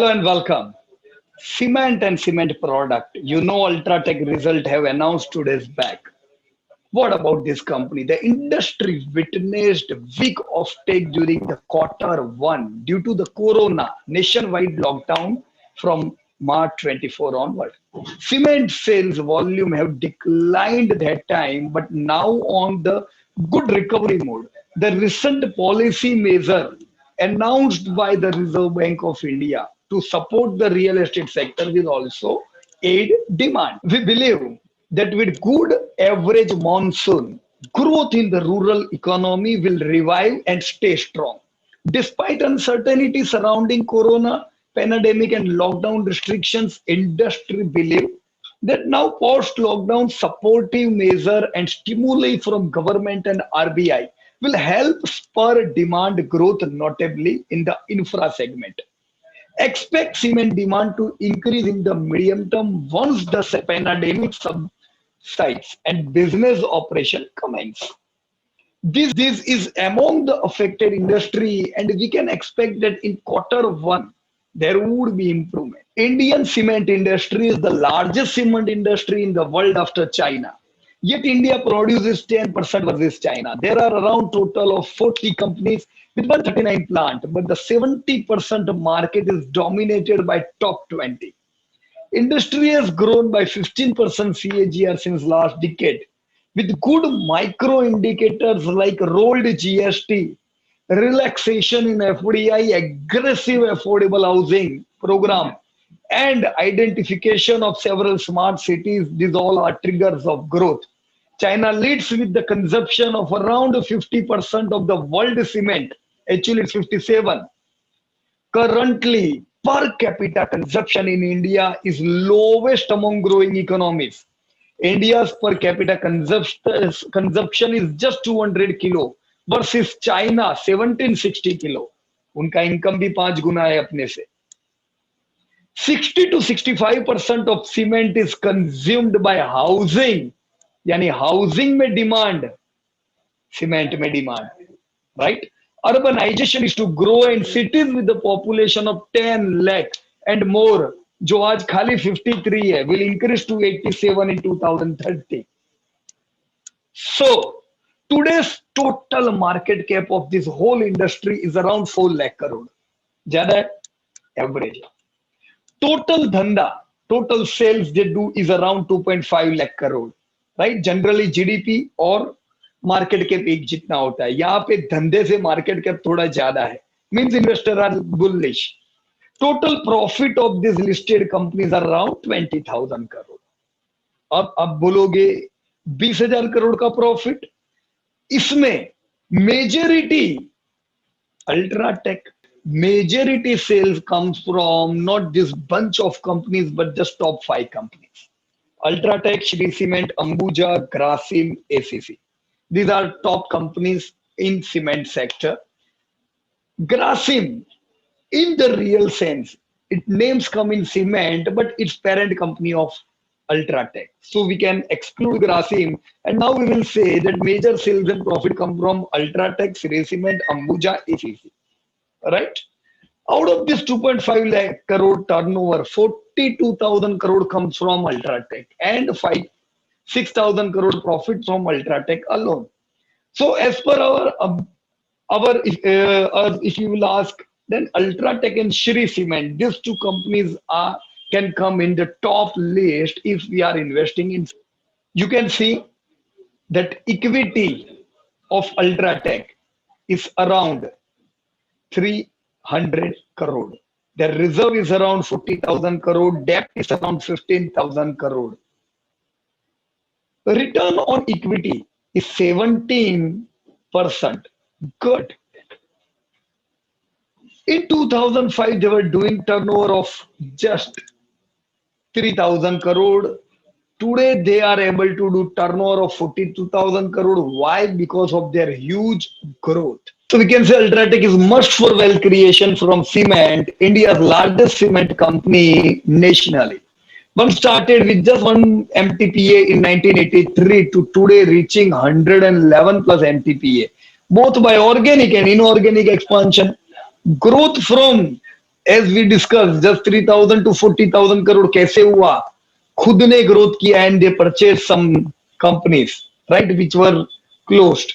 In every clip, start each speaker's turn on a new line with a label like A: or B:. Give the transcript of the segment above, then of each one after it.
A: And welcome. Cement and cement product. Ultratech result have announced 2 days back. What about this company? The industry witnessed weak offtake during the quarter 1 due to the corona nationwide lockdown from March 24 onward. Cement sales volume have declined that time, but now on the good recovery mode. The recent policy measure announced by the Reserve Bank of India to support the real estate sector will also aid demand. We believe that with good average monsoon, growth in the rural economy will revive and stay strong. Despite uncertainty surrounding corona pandemic and lockdown restrictions, industry believe that now post-lockdown supportive measure and stimuli from government and RBI will help spur demand growth notably in the infra segment. Expect cement demand to increase in the medium term once the pandemic subsides and business operation commence. This is among the affected industry, and we can expect that in quarter 1 there would be improvement. Indian cement industry is the largest cement industry in the world after China. Yet India produces 10% versus China. There are around total of 40 companies with 139 plants, but the 70% market is dominated by top 20. Industry has grown by 15% CAGR since last decade, with good micro indicators like rolled GST, relaxation in FDI, aggressive affordable housing program, and identification of several smart cities. These all are triggers of growth. China leads with the consumption of around 50% of the world cement. Actually, it's 57. Currently, per capita consumption in India is lowest among growing economies. India's per capita consumption is just 200 kilo versus China 1760 kilo. उनका income भी 5 गुना है अपने से. 60 to 65% of cement is consumed by housing. यानी housing में demand, cement में demand, right? Urbanization is to grow in cities with the population of 10 lakh and more, जो आज खाली 53 है, will increase to 87 in 2030. So, today's total market cap of this whole industry is around 4 lakh crore. ज्यादा है? Average. Total धंधा, total sales they do is around 2.5 lakh crore. Right generally GDP और market cap एक जितना होता है. यहाँ पे धंधे से मार्केट कैप थोड़ा ज्यादा है. Means investor are bullish. Total profit of this listed companies are around 20,000 crore. अब बोलोगे 20,000 करोड़ का प्रॉफिट, इसमें majority UltraTech, majority sales comes from not this bunch of companies but just top 5 companies. Ultratech, Shri Cement, Ambuja, Grasim, ACC. These are top companies in cement sector. Grasim, in the real sense, its names come in cement, but it's parent company of Ultratech. So we can exclude Grasim, and now we will say that major sales and profit come from Ultratech, Shri Cement, Ambuja, ACC. Right? Out of this 2.5 lakh crore turnover, 42,000 crore comes from Ultratech and 6,000 crore profit from Ultratech alone. So as per if you will ask, then Ultratech and Shri Cement, these two companies can come in the top list if we are investing in. You can see that equity of Ultratech is around 300 crore. The reserve is around 40,000 crore. Debt is around 15,000 crore. Return on equity is 17%. Good. In 2005, they were doing turnover of just 3,000 crore. Today, they are able to do turnover of 42,000 crore. Why? Because of their huge growth. So we can say Ultratech is must for wealth creation from cement, India's largest cement company nationally. One started with just 1 MTPA in 1983 to today reaching 111 plus MTPA, both by organic and inorganic expansion. Growth from as we discuss just 3,000 to 40,000 crore कैसे हुआ? खुद ने growth किया and they purchase some companies, right, which were closed.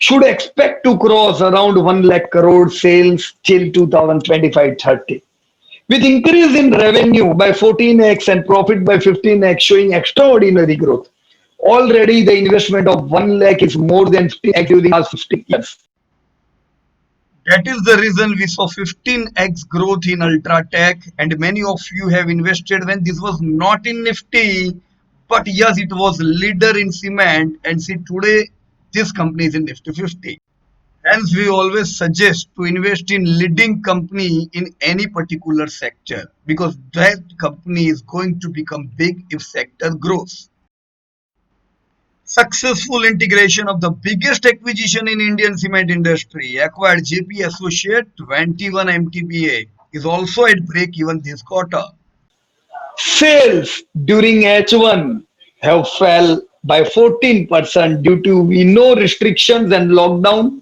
A: Should expect to cross around 1 lakh crore sales till 2025-30. With increase in revenue by 14x and profit by 15x showing extraordinary growth. Already the investment of 1 lakh is more than 15x during the last 15 years. That is the reason we saw 15x growth in Ultratech, and many of you have invested when this was not in Nifty, but yes, it was leader in cement, and see today this company is in Nifty 50. Hence, we always suggest to invest in leading company in any particular sector because that company is going to become big if sector grows. Successful integration of the biggest acquisition in Indian cement industry, acquired JP Associate 21 MTPA, is also at break even this quarter. Sales during H1 have fell by 14% due to we know restrictions and lockdown,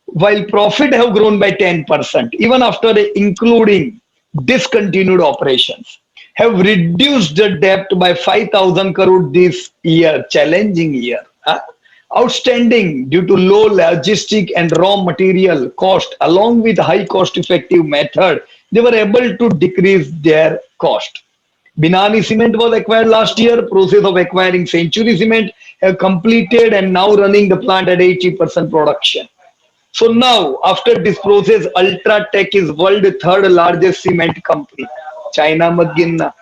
A: while profit have grown by 10%, even after including discontinued operations, have reduced the debt by 5,000 crore this year, challenging year. Outstanding due to low logistic and raw material cost, along with high cost effective method, they were able to decrease their cost. Binani Cement was acquired last year. Process of acquiring Century Cement have completed and now running the plant at 80% production. So now, after this process, Ultratech is world third largest cement company. China Maginna,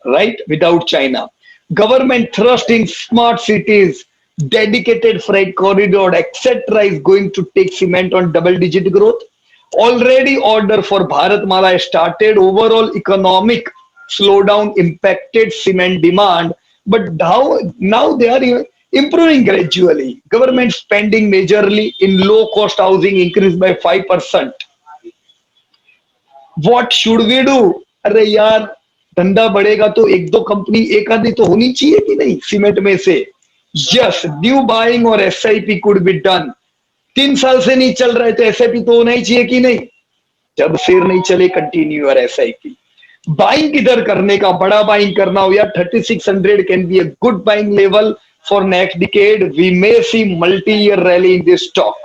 A: right? Without China. Government thrust in smart cities, dedicated freight corridor, etc. is going to take cement on double-digit growth. Already order for Bharat Mala started. Overall economic slowdown impacted cement demand, but now they are improving gradually. Government spending majorly in low-cost housing increased by 5%. What should we do? अरे यार, धंधा बढ़ेगा तो एक दो company एक आधी तो होनी चाहिए कि नहीं सीमेंट में से. यस, न्यू बाइंग और एसआईपी कुड बी डन. 3 साल से नहीं चल रहा है तो एसआईपी तो होना ही चाहिए कि नहीं. जब शेयर नहीं चले कंटिन्यू और एसआईपी. बाइंग किधर करने का, बड़ा बाइंग करना हो यार, 3600 can be a good buying level for next decade. We may see multi year rally in this stock.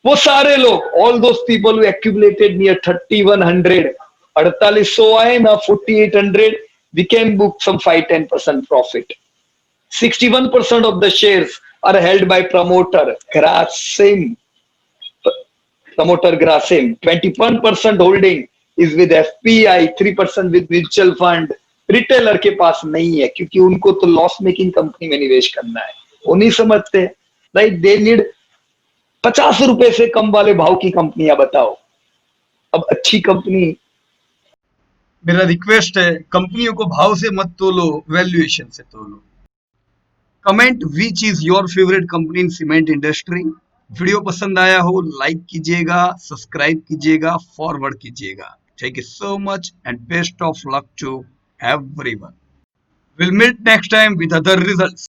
A: वो सारे लोग, all those people who accumulated near 3100, 4800 आए ना 4800, we can book some 5-10% profit. 61% of the shares are held by promoter Grasim. 21% holding is with FPI, 3% with mutual fund. Retailer के पास नहीं है क्योंकि उनको तो लॉस मेकिंग कंपनी में निवेश करना है. वो नहीं समझते, राइट. दे नीड 50 रुपए से कम वाले भाव की कंपनियां बताओ. अब अच्छी कंपनी, मेरा रिक्वेस्ट है कंपनियों को भाव से मत तोलो, वैल्यूएशन से तोलो. Comment which is your favourite company in cement industry. Video पसंद आया हो लाइक कीजिएगा, सब्सक्राइब कीजिएगा, फॉरवर्ड कीजिएगा. Thank you so much and best of luck to everyone. We'll meet next time with other results.